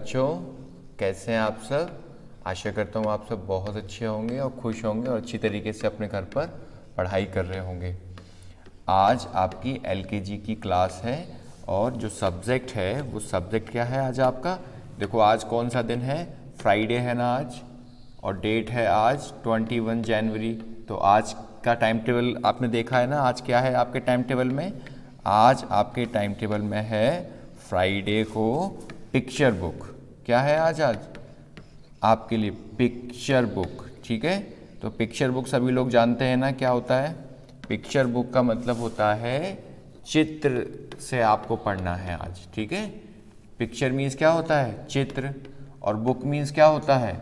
बच्चों, कैसे हैं आप सब। आशा करता हूँ आप सब बहुत अच्छे होंगे और खुश होंगे और अच्छी तरीके से अपने घर पर पढ़ाई कर रहे होंगे। आज आपकी एलकेजी की क्लास है और जो सब्जेक्ट है वो सब्जेक्ट क्या है आज आपका। देखो आज कौन सा दिन है, फ्राइडे है ना आज, और डेट है आज 21 जनवरी। तो आज का टाइम टेबल आपने देखा है ना, आज क्या है आपके टाइम टेबल में। आज आपके टाइम टेबल में है फ्राइडे को पिक्चर बुक। क्या है आज आपके लिए पिक्चर बुक, ठीक है। तो पिक्चर बुक सभी लोग जानते हैं ना क्या होता है। पिक्चर बुक का मतलब होता है चित्र से आपको पढ़ना है आज, ठीक है। पिक्चर मीन्स क्या होता है, चित्र, और बुक मीन्स क्या होता है,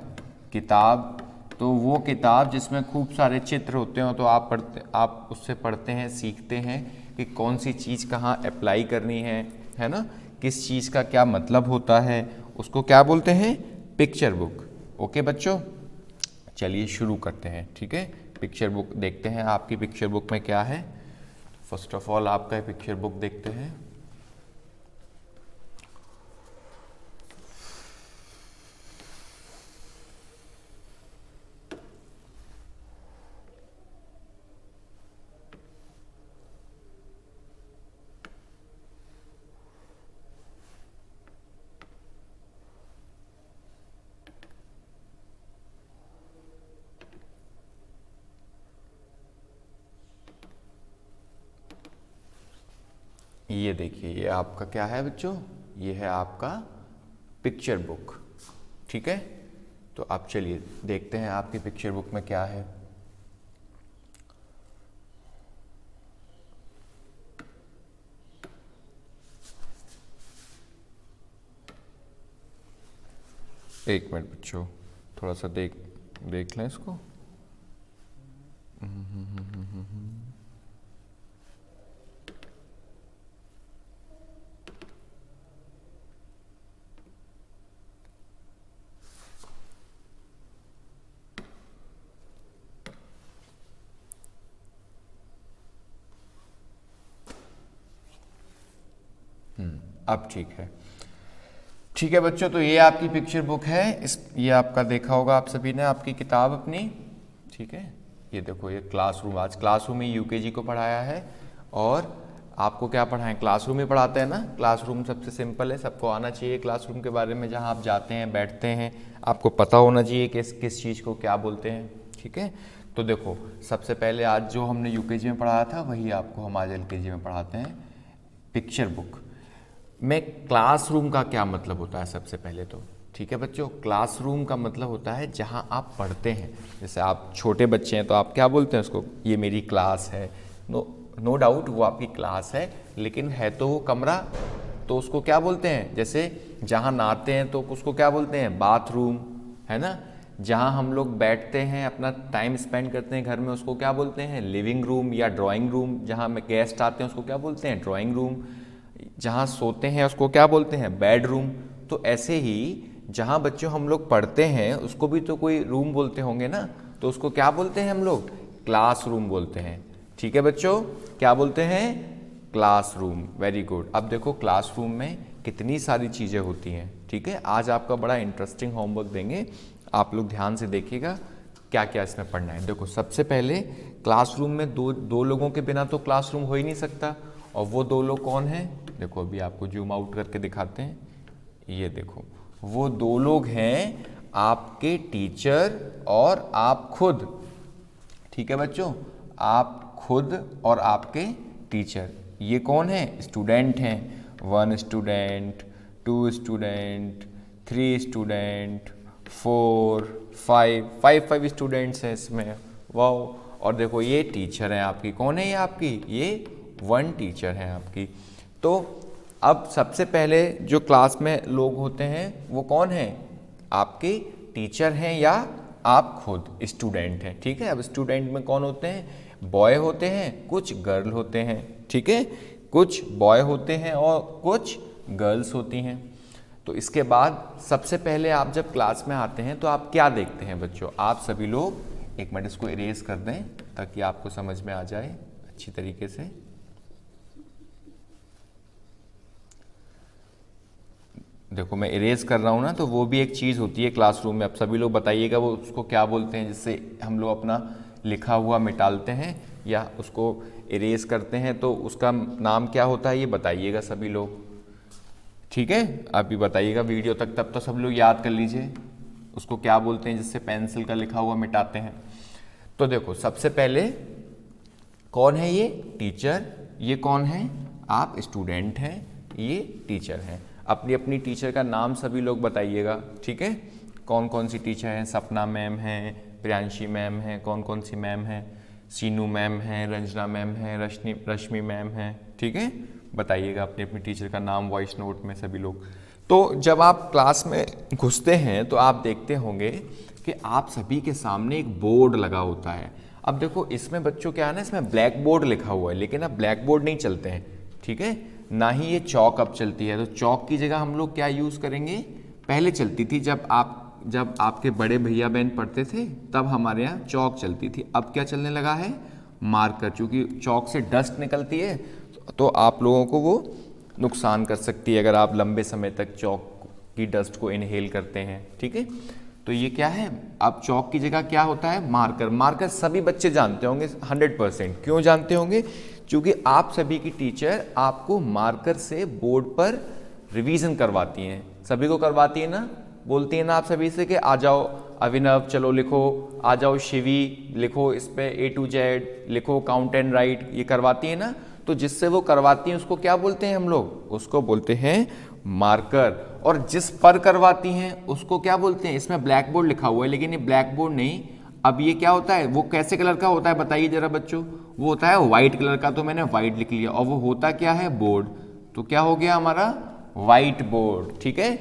किताब। तो वो किताब जिसमें खूब सारे चित्र होते हो तो आप उससे पढ़ते हैं, सीखते हैं कि कौन सी चीज़ कहाँ अप्लाई करनी है ना, किस चीज़ का क्या मतलब होता है, उसको क्या बोलते हैं, पिक्चर बुक। ओके बच्चों, चलिए शुरू करते हैं, ठीक है। पिक्चर बुक देखते हैं आपकी पिक्चर बुक में क्या है। फर्स्ट ऑफ ऑल आपका पिक्चर बुक देखते हैं। ये देखिए, ये आपका क्या है बच्चों, ये है आपका पिक्चर बुक, ठीक है। तो आप चलिए देखते हैं आपकी पिक्चर बुक में क्या है। एक मिनट बच्चों, थोड़ा सा देख लें इसको। अब ठीक है बच्चों। तो ये आपकी पिक्चर बुक है। ये आपका देखा होगा आप सभी ने आपकी किताब अपनी, ठीक है। ये देखो, ये क्लासरूम, आज क्लासरूम में यूकेजी को पढ़ाया है। और आपको क्या पढ़ाएं, क्लासरूम में पढ़ाते हैं ना। क्लासरूम सबसे सिंपल है, सबको आना चाहिए क्लासरूम के बारे में। जहाँ आप जाते हैं, बैठते हैं, आपको पता होना चाहिए किस चीज़ को क्या बोलते हैं, ठीक है। तो देखो, सबसे पहले आज जो हमने यूकेजी में पढ़ाया था वही आपको हम आज एलकेजी में पढ़ाते हैं, पिक्चर बुक में। क्लासरूम का क्या मतलब होता है सबसे पहले तो, ठीक है बच्चों। क्लासरूम का मतलब होता है जहां आप पढ़ते हैं। जैसे आप छोटे बच्चे हैं तो आप क्या बोलते हैं उसको, ये मेरी क्लास है। नो डाउट वो आपकी क्लास है, लेकिन है तो वो कमरा, तो उसको क्या बोलते हैं। जैसे जहां नहाते हैं तो उसको क्या बोलते हैं, बाथरूम, है ना। जहां हम लोग बैठते हैं, अपना टाइम स्पेंड करते हैं घर में, उसको क्या बोलते हैं, लिविंग रूम या ड्राइंग रूम। जहां में गेस्ट आते हैं उसको क्या बोलते हैं, ड्राइंग रूम। जहाँ सोते हैं उसको क्या बोलते हैं, बेडरूम। तो ऐसे ही जहाँ बच्चों हम लोग पढ़ते हैं उसको भी तो कोई रूम बोलते होंगे ना, तो उसको क्या बोलते हैं हम लोग, क्लासरूम बोलते हैं, ठीक है बच्चों। क्या बोलते हैं, क्लासरूम। Very good. अब देखो क्लासरूम में कितनी सारी चीज़ें होती हैं, ठीक है। आज आपका बड़ा इंटरेस्टिंग होमवर्क देंगे, आप लोग ध्यान से देखिएगा क्या क्या इसमें पढ़ना है। देखो सबसे पहले क्लासरूम में दो लोगों के बिना तो क्लासरूम हो ही नहीं सकता। और वो दो लोग कौन हैं, देखो अभी आपको जूम आउट करके दिखाते हैं। ये देखो, वो दो लोग हैं आपके टीचर और आप खुद, ठीक है बच्चों। आप खुद और आपके टीचर, ये कौन है, स्टूडेंट हैं। 1 स्टूडेंट, 2 स्टूडेंट, 3 स्टूडेंट, 4, 5 स्टूडेंट्स हैं इसमें, वाह। और देखो ये टीचर हैं आपकी, कौन है ये आपकी, ये 1 टीचर हैं आपकी। तो अब सबसे पहले जो क्लास में लोग होते हैं वो कौन है, आपके टीचर हैं या आप खुद स्टूडेंट हैं, ठीक है। अब स्टूडेंट में कौन होते हैं, बॉय होते हैं, कुछ गर्ल होते हैं, ठीक है। कुछ बॉय होते हैं और कुछ गर्ल्स होती हैं। तो इसके बाद सबसे पहले आप जब क्लास में आते हैं तो आप क्या देखते हैं बच्चों, आप सभी लोग एक मिनट इसको इरेज कर दें ताकि आपको समझ में आ जाए अच्छी तरीके से। देखो मैं इरेज कर रहा हूँ ना, तो वो भी एक चीज़ होती है क्लासरूम में। अब सभी लोग बताइएगा वो उसको क्या बोलते हैं, जिससे हम लोग अपना लिखा हुआ मिटालते हैं या उसको इरेज करते हैं, तो उसका नाम क्या होता है ये बताइएगा सभी लोग। ठीक है, अभी बताइएगा वीडियो तक, तब तो सब लोग याद कर लीजिए उसको क्या बोलते हैं जिससे पेंसिल का लिखा हुआ मिटाते हैं। तो देखो सबसे पहले कौन है ये, टीचर। ये कौन है, आप स्टूडेंट हैं, ये टीचर हैं। अपनी अपनी टीचर का नाम सभी लोग बताइएगा। ठीक है, कौन कौन सी टीचर हैं, सपना मैम है, प्रियांशी मैम है, कौन कौन सी मैम है, सीनू मैम है, रंजना मैम है, रश्मि मैम है। ठीक है, बताइएगा अपनी अपनी टीचर का नाम वॉइस नोट में सभी लोग। तो जब आप क्लास में घुसते हैं तो आप देखते होंगे कि आप सभी के सामने एक बोर्ड लगा होता है। अब देखो इसमें बच्चों क्या है ना, इसमें ब्लैक बोर्ड लिखा हुआ है, लेकिन अब ब्लैक बोर्ड नहीं चलते हैं। ठीक है, ना ही ये चौक अब चलती है। तो चौक की जगह हम लोग क्या यूज़ करेंगे, पहले चलती थी जब आपके बड़े भैया बहन पढ़ते थे तब हमारे यहाँ चौक चलती थी। अब क्या चलने लगा है, मार्कर। चूँकि चौक से डस्ट निकलती है तो आप लोगों को वो नुकसान कर सकती है अगर आप लंबे समय तक चौक की डस्ट को इनहेल करते हैं। ठीक है, तो ये क्या है, अब चौक की जगह क्या होता है, मार्कर। मार्कर सभी बच्चे जानते होंगे 100%। क्यों जानते होंगे, क्योंकि आप सभी की टीचर आपको मार्कर से बोर्ड पर रिवीजन करवाती हैं। सभी को करवाती है ना, बोलती है ना आप सभी से कि आ जाओ अभिनव चलो लिखो, आ जाओ शिवी लिखो, इस पे A to Z लिखो, काउंट एंड राइट, ये करवाती है ना। तो जिससे वो करवाती हैं उसको क्या बोलते हैं हम लोग, उसको बोलते हैं मार्कर। और जिस पर करवाती हैं उसको क्या बोलते हैं, इसमें ब्लैक बोर्ड लिखा हुआ है लेकिन ये ब्लैक बोर्ड नहीं। अब ये क्या होता है, वो कैसे कलर का होता है बताइए जरा बच्चों, वो होता है व्हाइट कलर का। तो मैंने व्हाइट लिख लिया, और वो होता क्या है, बोर्ड। तो क्या हो गया हमारा, व्हाइट बोर्ड। ठीक है,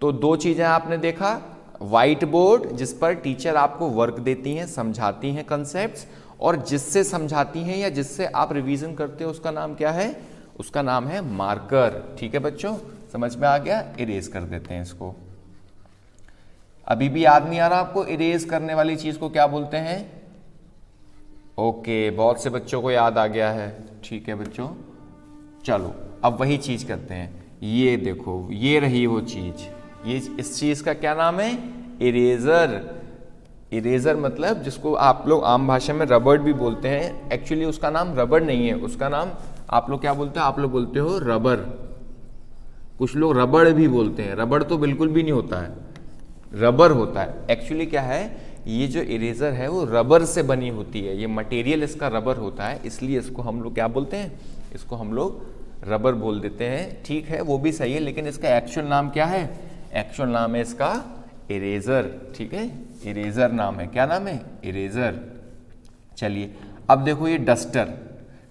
तो दो चीजें आपने देखा, व्हाइट बोर्ड जिस पर टीचर आपको वर्क देती हैं, समझाती हैं कंसेप्ट्स, और जिससे समझाती हैं या जिससे आप रिवीजन करते हो उसका नाम क्या है, उसका नाम है मार्कर। ठीक है बच्चों, समझ में आ गया। इरेज कर देते हैं इसको। अभी भी याद नहीं आ रहा आपको, इरेज करने वाली चीज को क्या बोलते हैं। ओके, बहुत से बच्चों को याद आ गया है। ठीक है बच्चों, चलो अब वही चीज करते हैं। ये देखो, ये रही वो चीज, ये इस चीज का क्या नाम है, इरेजर। इरेजर मतलब जिसको आप लोग आम भाषा में रबड़ भी बोलते हैं। एक्चुअली उसका नाम रबड़ नहीं है, उसका नाम आप लोग क्या बोलते हो, आप लोग बोलते हो रबर। कुछ लोग रबड़ भी बोलते हैं, रबड़ तो बिल्कुल भी नहीं होता है, रबर होता है। एक्चुअली क्या है, ये जो इरेजर है वो रबर से बनी होती है, ये मटेरियल इसका रबर होता है, इसलिए इसको हम लोग क्या बोलते हैं, इसको हम लोग रबर बोल देते हैं। ठीक है, वो भी सही है, लेकिन इसका एक्चुअल नाम क्या है, एक्चुअल नाम है इसका इरेजर। ठीक है, इरेजर नाम है, क्या नाम है, इरेजर। चलिए अब देखो ये डस्टर।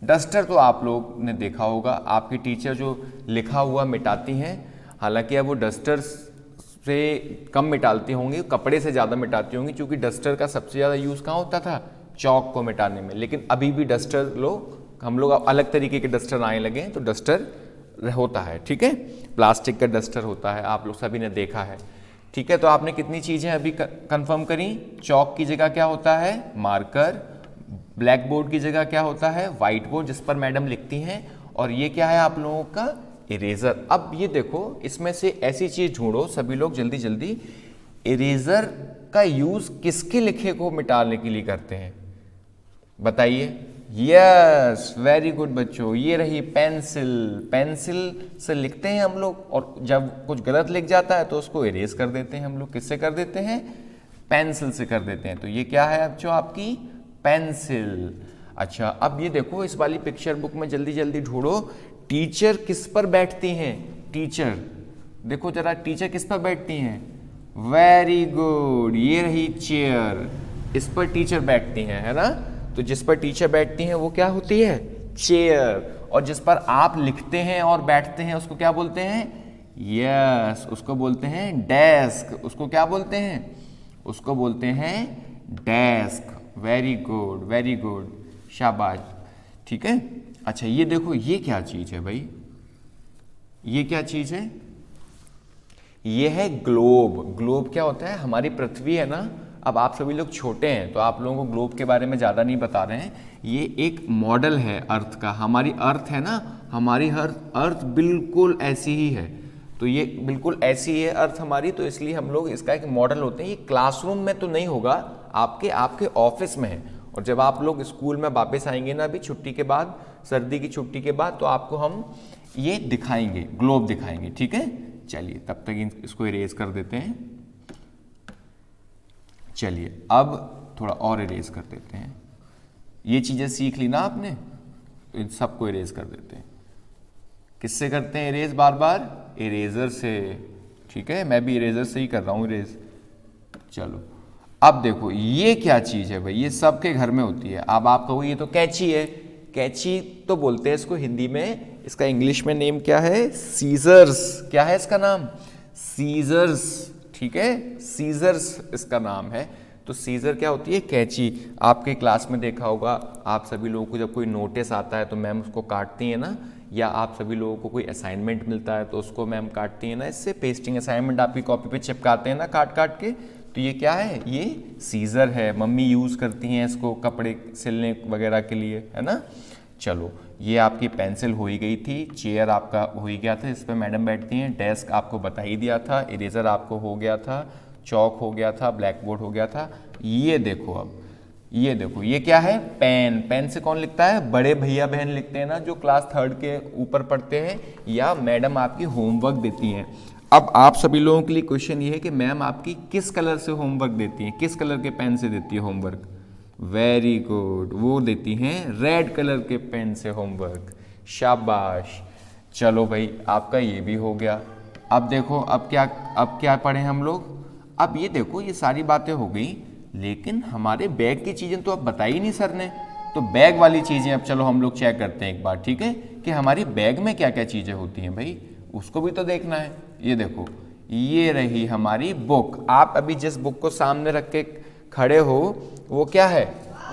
डस्टर तो आप लोग ने देखा होगा, आपकी टीचर जो लिखा हुआ मिटाती हैं। हालांकि अब वो डस्टर से कम मिटाती होंगी, कपड़े से ज़्यादा मिटाती होंगी, क्योंकि डस्टर का सबसे ज़्यादा यूज़ कहाँ होता था, चौक को मिटाने में। लेकिन अभी भी डस्टर हम लोग अलग तरीके के डस्टर आने लगे हैं, तो डस्टर होता है। ठीक है, प्लास्टिक का डस्टर होता है, आप लोग सभी ने देखा है। ठीक है, तो आपने कितनी चीज़ें अभी कंफर्म करी, चौक की जगह क्या होता है, मार्कर। ब्लैक बोर्ड की जगह क्या होता है, व्हाइट बोर्ड जिस पर मैडम लिखती हैं। और ये क्या है आप लोगों का, इरेजर। अब ये देखो, इसमें से ऐसी चीज ढूंढो सभी लोग जल्दी जल्दी, इरेजर का यूज किसके लिखे को मिटाने के लिए करते हैं, बताइए। यस, वेरी गुड बच्चों, ये रही पेंसिल। पेंसिल से लिखते हैं हम लोग, और जब कुछ गलत लिख जाता है तो उसको इरेज कर देते हैं हम लोग। किससे कर देते हैं, पेंसिल से कर देते हैं। तो ये क्या है बच्चों, आपकी पेंसिल। अच्छा, अब ये देखो इस वाली पिक्चर बुक में जल्दी जल्दी ढूंढो, टीचर किस पर बैठती हैं, टीचर देखो जरा, टीचर किस पर बैठती हैं, वेरी गुड, ये रही चेयर, इस पर टीचर बैठती हैं, है ना। तो जिस पर टीचर बैठती हैं वो क्या होती है, चेयर। और जिस पर आप लिखते हैं और बैठते हैं उसको क्या बोलते हैं, यस, उसको बोलते हैं डेस्क। उसको क्या बोलते हैं, उसको बोलते हैं desk. Very good, very good, शाबाश। ठीक है, अच्छा ये देखो, ये क्या चीज है भाई, ये क्या चीज है, ये है ग्लोब। ग्लोब क्या होता है, हमारी पृथ्वी है ना। अब आप सभी लोग छोटे हैं तो आप लोगों को ग्लोब के बारे में ज़्यादा नहीं बता रहे हैं। ये एक मॉडल है अर्थ का, हमारी अर्थ है ना, हमारी हर अर्थ बिल्कुल ऐसी ही है। तो ये बिल्कुल ऐसी है अर्थ हमारी, तो इसलिए हम लोग इसका एक मॉडल होते हैं। ये क्लासरूम में तो नहीं होगा, आपके ऑफिस में है। और जब आप लोग स्कूल में वापस आएंगे ना अभी छुट्टी के बाद, सर्दी की छुट्टी के बाद, तो आपको हम ये दिखाएंगे, ग्लोब दिखाएंगे, ठीक है। चलिए तब तक इसको इरेज कर देते हैं। चलिए अब थोड़ा और इरेज कर देते हैं। ये चीजें सीख ली ना आपने, तो इन सबको इरेज कर देते हैं। किससे करते हैं इरेज? बार बार इरेजर से, ठीक है। मैं भी इरेजर से ही कर रहा हूं इरेज। चलो अब देखो ये क्या चीज है भाई, ये सबके घर में होती है। अब आप कहो ये तो कैंची है, कैंची तो बोलते हैं इसको हिंदी में, इसका इंग्लिश में नेम क्या है? सीजर्स। क्या है इसका नाम? सीजर्स, ठीक है, सीजर्स इसका नाम है। तो सीजर क्या होती है? कैंची। आपके क्लास में देखा होगा, आप सभी लोगों को जब कोई नोटिस आता है तो मैम उसको काटती है ना, या आप सभी लोगों को कोई असाइनमेंट मिलता है तो उसको मैम काटती है ना, इससे पेस्टिंग असाइनमेंट आपकी कॉपी पे चिपकाते हैं ना काट काट के। तो ये क्या है? ये सीजर है। मम्मी यूज़ करती हैं इसको कपड़े सिलने वगैरह के लिए, है ना। चलो ये आपकी पेंसिल हो ही गई थी, चेयर आपका हो ही गया था, इस पर मैडम बैठती हैं, डेस्क आपको बता ही दिया था, इरेजर आपको हो गया था, चौक हो गया था, ब्लैक बोर्ड हो गया था। ये देखो अब, ये देखो ये क्या है? पेन। पेन से कौन लिखता है? बड़े भैया बहन लिखते हैं ना, जो क्लास 3rd के ऊपर पढ़ते हैं, या मैडम आपकी होमवर्क देती हैं। अब आप सभी लोगों के लिए क्वेश्चन ये है कि मैम आपकी किस कलर से होमवर्क देती हैं, किस कलर के पेन से देती है होमवर्क? वेरी गुड, वो देती हैं रेड कलर के पेन से होमवर्क। शाबाश। चलो भाई आपका ये भी हो गया। अब देखो अब क्या पढ़े हम लोग? अब ये देखो ये सारी बातें हो गई, लेकिन हमारे बैग की चीजें तो अब बताई ही नहीं सर ने। तो बैग वाली चीजें अब चलो हम लोग चेक करते हैं एक बार, ठीक है, कि हमारी बैग में क्या क्या चीजें होती हैं भाई, उसको भी तो देखना है। ये देखो ये रही हमारी बुक। आप अभी जिस बुक को सामने रख के खड़े हो वो क्या है?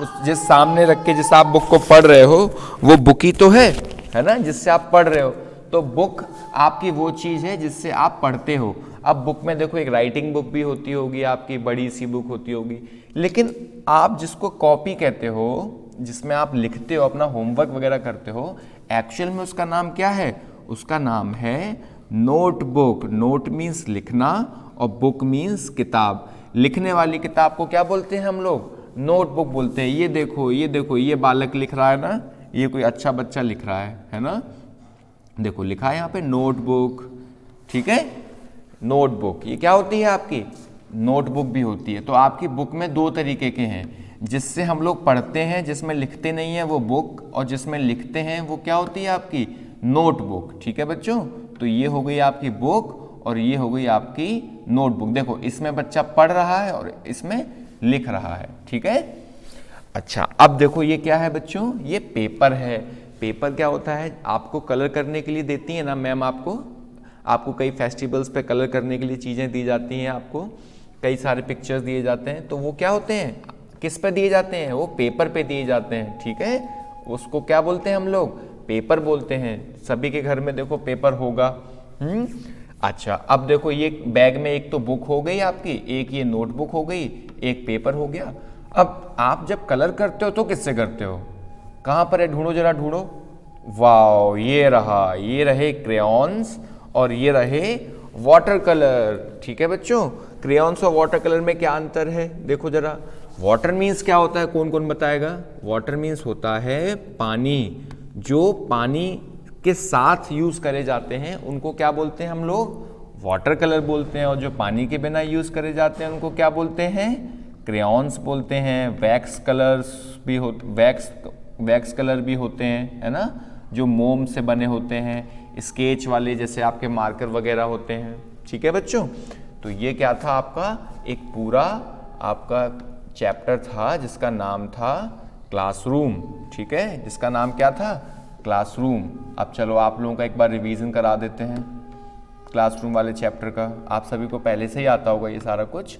उस जिस सामने रख के जिस आप बुक को पढ़ रहे हो वो बुक ही तो है ना, जिससे आप पढ़ रहे हो। तो बुक आपकी वो चीज है जिससे आप पढ़ते हो। अब बुक में देखो एक राइटिंग बुक भी होती होगी, आपकी बड़ी सी बुक होती होगी, लेकिन आप जिसको कॉपी कहते हो, जिसमें आप लिखते हो, अपना होमवर्क वगैरह करते हो, एक्चुअल में उसका नाम क्या है? उसका नाम है नोटबुक। नोट मीन्स लिखना और बुक मीन्स किताब। लिखने वाली किताब को क्या बोलते हैं हम लोग? नोटबुक बोलते हैं। ये देखो ये बालक लिख रहा है ना, ये कोई अच्छा बच्चा लिख रहा है ना। देखो लिखा है यहाँ पे नोटबुक, ठीक है, नोटबुक। ये क्या होती है? आपकी नोटबुक भी होती है। तो आपकी बुक में दो तरीके के हैं, जिससे हम लोग पढ़ते हैं, जिसमें लिखते नहीं है वो बुक, और जिसमें लिखते हैं वो क्या होती है? आपकी नोटबुक। ठीक है बच्चों, तो ये हो गई आपकी बुक और ये हो गई आपकी नोटबुक। देखो इसमें बच्चा पढ़ रहा है और इसमें लिख रहा है, ठीक है। अच्छा अब देखो ये क्या है बच्चों? ये पेपर है। पेपर क्या होता है? आपको कलर करने के लिए देती है ना मैम, आपको कई फेस्टिवल्स पे कलर करने के लिए चीज़ें दी जाती हैं, आपको कई सारे पिक्चर्स दिए जाते हैं। तो वो क्या होते हैं? किस पे दिए जाते हैं? वो पेपर पे दिए जाते हैं, ठीक है। उसको क्या बोलते हैं हम लोग? पेपर बोलते हैं। सभी के घर में देखो पेपर होगा। अच्छा अब देखो ये बैग में एक तो बुक हो गई आपकी, एक ये नोटबुक हो गई, एक पेपर हो गया। अब आप जब कलर करते हो तो किससे करते हो? कहाँ पर है? ढूंढो जरा ढूंढो। वाओ ये रहा, ये रहे क्रेयॉन्स और ये रहे वाटर कलर। ठीक है बच्चों, क्रेयॉन्स और वाटर कलर में क्या अंतर है देखो जरा। वाटर मीन्स क्या होता है? कौन कौन बताएगा? वाटर मीन्स होता है पानी। जो पानी के साथ यूज करे जाते हैं उनको क्या बोलते हैं हम लोग? वाटर कलर बोलते हैं। और जो पानी के बिना यूज करे जाते हैं उनको क्या बोलते हैं? क्रेयॉन्स बोलते हैं। वैक्स कलर भी होते हैं, है ना, जो मोम से बने होते हैं। स्केच वाले जैसे आपके मार्कर वगैरह होते हैं। ठीक है बच्चों, तो ये क्या था आपका? एक पूरा आपका चैप्टर था जिसका नाम था क्लासरूम। ठीक है, जिसका नाम क्या था? क्लासरूम। अब चलो आप लोगों का एक बार रिवीजन करा देते हैं क्लासरूम वाले चैप्टर का। आप सभी को पहले से ही आता होगा ये सारा कुछ।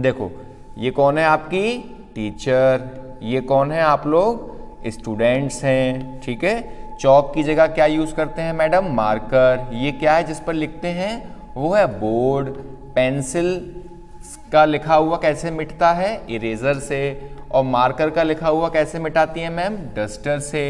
देखो ये कौन है? आपकी टीचर। ये कौन है? आप लोग स्टूडेंट्स हैं। ठीक है, चौक की जगह क्या यूज करते हैं मैडम? मार्कर। ये क्या है जिस पर लिखते हैं? वो है बोर्ड। पेंसिल का लिखा हुआ कैसे मिटता है? इरेजर से। और मार्कर का लिखा हुआ कैसे मिटाती है मैम? डस्टर से।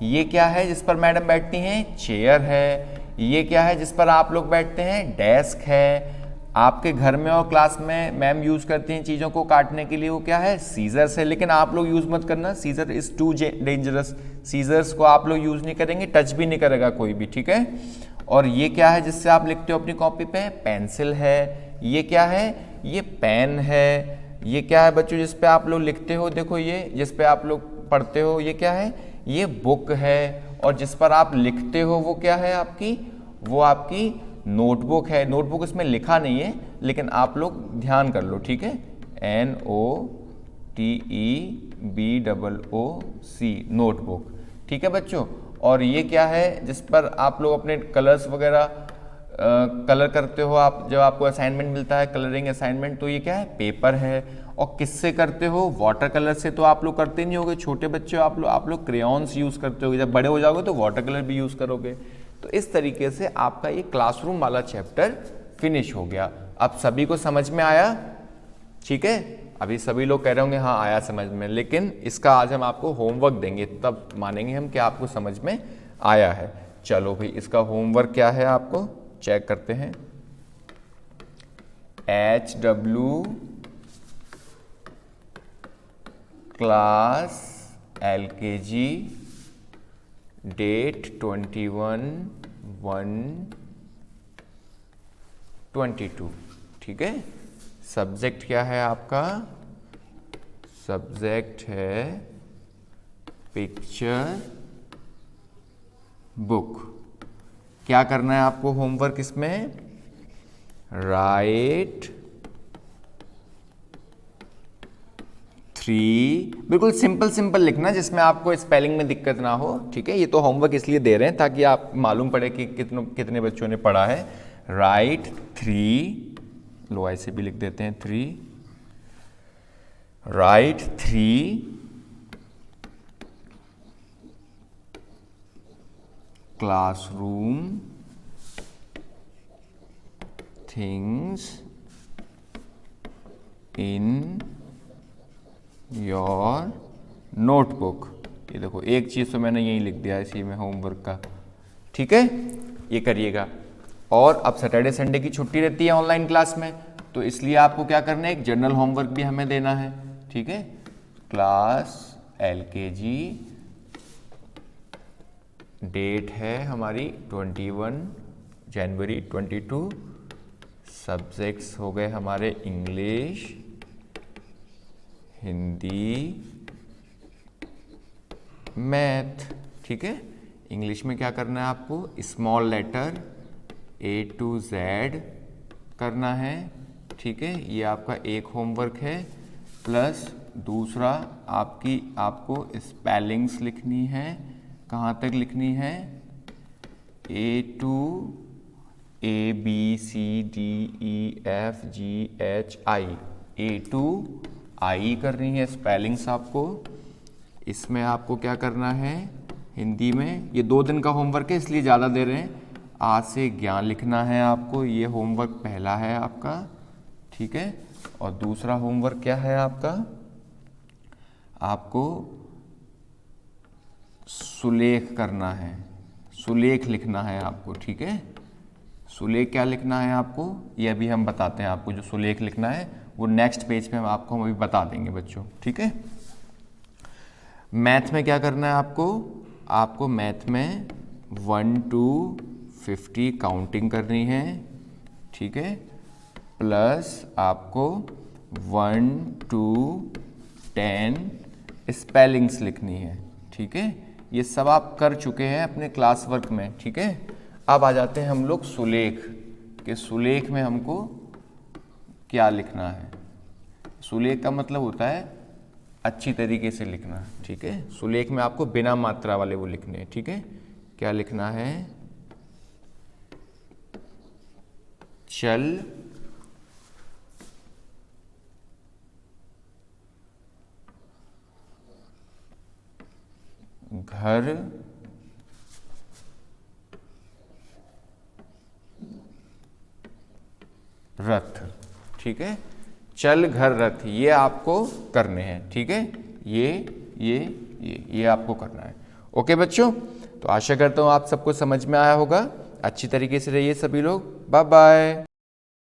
ये क्या है जिस पर मैडम बैठती हैं? चेयर है। ये क्या है जिस पर आप लोग बैठते हैं? डेस्क है। आपके घर में और क्लास में मैम यूज करती हैं चीजों को काटने के लिए, वो क्या है? सीजर्स है। लेकिन आप लोग यूज मत करना, scissor is too dangerous. Scissors को आप लोग यूज नहीं करेंगे, टच भी नहीं करेगा कोई भी, ठीक है। और ये क्या है जिससे आप लिखते हो अपनी कॉपी पे? पेंसिल है। ये क्या है? ये पेन है। ये क्या है बच्चों जिस पे आप लोग लिखते हो? देखो ये जिस पे आप लोग पढ़ते हो, ये क्या है? ये बुक है। और जिस पर आप लिखते हो वो क्या है आपकी? वो आपकी नोटबुक है। नोटबुक इसमें लिखा नहीं है, लेकिन आप लोग ध्यान कर लो, ठीक है। NOTEBOOC, नोटबुक, ठीक है बच्चों। और ये क्या है जिस पर आप लोग अपने कलर्स वगैरह कलर करते हो आप, जब आपको असाइनमेंट मिलता है, कलरिंग असाइनमेंट, तो ये क्या है? पेपर है। और किससे करते हो? वाटर कलर से तो आप लोग करते नहीं होगे, छोटे बच्चे आप लोग क्रेयॉन्स यूज करते होगे, जब बड़े हो जाओगे तो वाटर कलर भी यूज करोगे। तो इस तरीके से आपका ये क्लासरूम वाला चैप्टर फिनिश हो गया। अब सभी को समझ में आया? ठीक है, अभी सभी लोग कह रहे होंगे हाँ आया समझ में, लेकिन इसका आज हम आपको होमवर्क देंगे, तब मानेंगे हम कि आपको समझ में आया है। चलो भाई, इसका होमवर्क क्या है आपको चेक करते हैं। HW क्लास LKG, डेट 21/1/22, ठीक है। सब्जेक्ट क्या है आपका? सब्जेक्ट है पिक्चर बुक। क्या करना है आपको होमवर्क इसमें? राइट 3, बिल्कुल सिंपल लिखना जिसमें आपको स्पेलिंग में दिक्कत ना हो, ठीक है। ये तो होमवर्क इसलिए दे रहे हैं ताकि आप मालूम पड़े कि कितने बच्चों ने पढ़ा है। राइट 3, लो ऐसे भी लिख देते हैं 3, right 3 classroom things in your notebook. ये देखो एक चीज तो मैंने यही लिख दिया इसी में होमवर्क का, ठीक है। ये करिएगा। और अब सैटरडे संडे की छुट्टी रहती है ऑनलाइन क्लास में, तो इसलिए आपको क्या करना है? एक जनरल होमवर्क भी हमें देना है, ठीक है। क्लास LKG, डेट है हमारी 21 जनवरी 22, सब्जेक्ट्स हो गए हमारे इंग्लिश, हिंदी, मैथ, ठीक है। इंग्लिश में क्या करना है आपको? Small letter A to Z करना है, ठीक है। ये आपका एक होमवर्क है। प्लस दूसरा आपको स्पेलिंग्स लिखनी है। कहाँ तक लिखनी है? A to ABCDEFGHI, A to I करनी है स्पेलिंग्स आपको। इसमें आपको क्या करना है? हिंदी में ये 2 दिन का होमवर्क है इसलिए ज़्यादा दे रहे हैं। आज से ज्ञान लिखना है आपको, ये होमवर्क पहला है आपका, ठीक है। और दूसरा होमवर्क क्या है आपका? आपको सुलेख करना है, सुलेख लिखना है आपको, ठीक है। सुलेख क्या लिखना है आपको, ये अभी हम बताते हैं आपको। जो सुलेख लिखना है वो नेक्स्ट पेज पे हम अभी बता देंगे बच्चों, ठीक है। मैथ में क्या करना है आपको मैथ में 1 to 50 काउंटिंग करनी है, ठीक है। प्लस आपको 1 to 10 स्पेलिंग्स लिखनी है, ठीक है। ये सब आप कर चुके हैं अपने क्लास वर्क में, ठीक है। अब आ जाते हैं हम लोग सुलेख के। सुलेख में हमको क्या लिखना है? सुलेख का मतलब होता है अच्छी तरीके से लिखना, ठीक है। सुलेख में आपको बिना मात्रा वाले वो लिखने हैं, ठीक है। क्या लिखना है? चल घर रथ, ठीक है। चल घर रथ, ये आपको करने हैं, ठीक है। ये आपको करना है। ओके बच्चों, तो आशा करता हूँ आप सबको समझ में आया होगा। अच्छी तरीके से रहिए सभी लोग। Bye bye.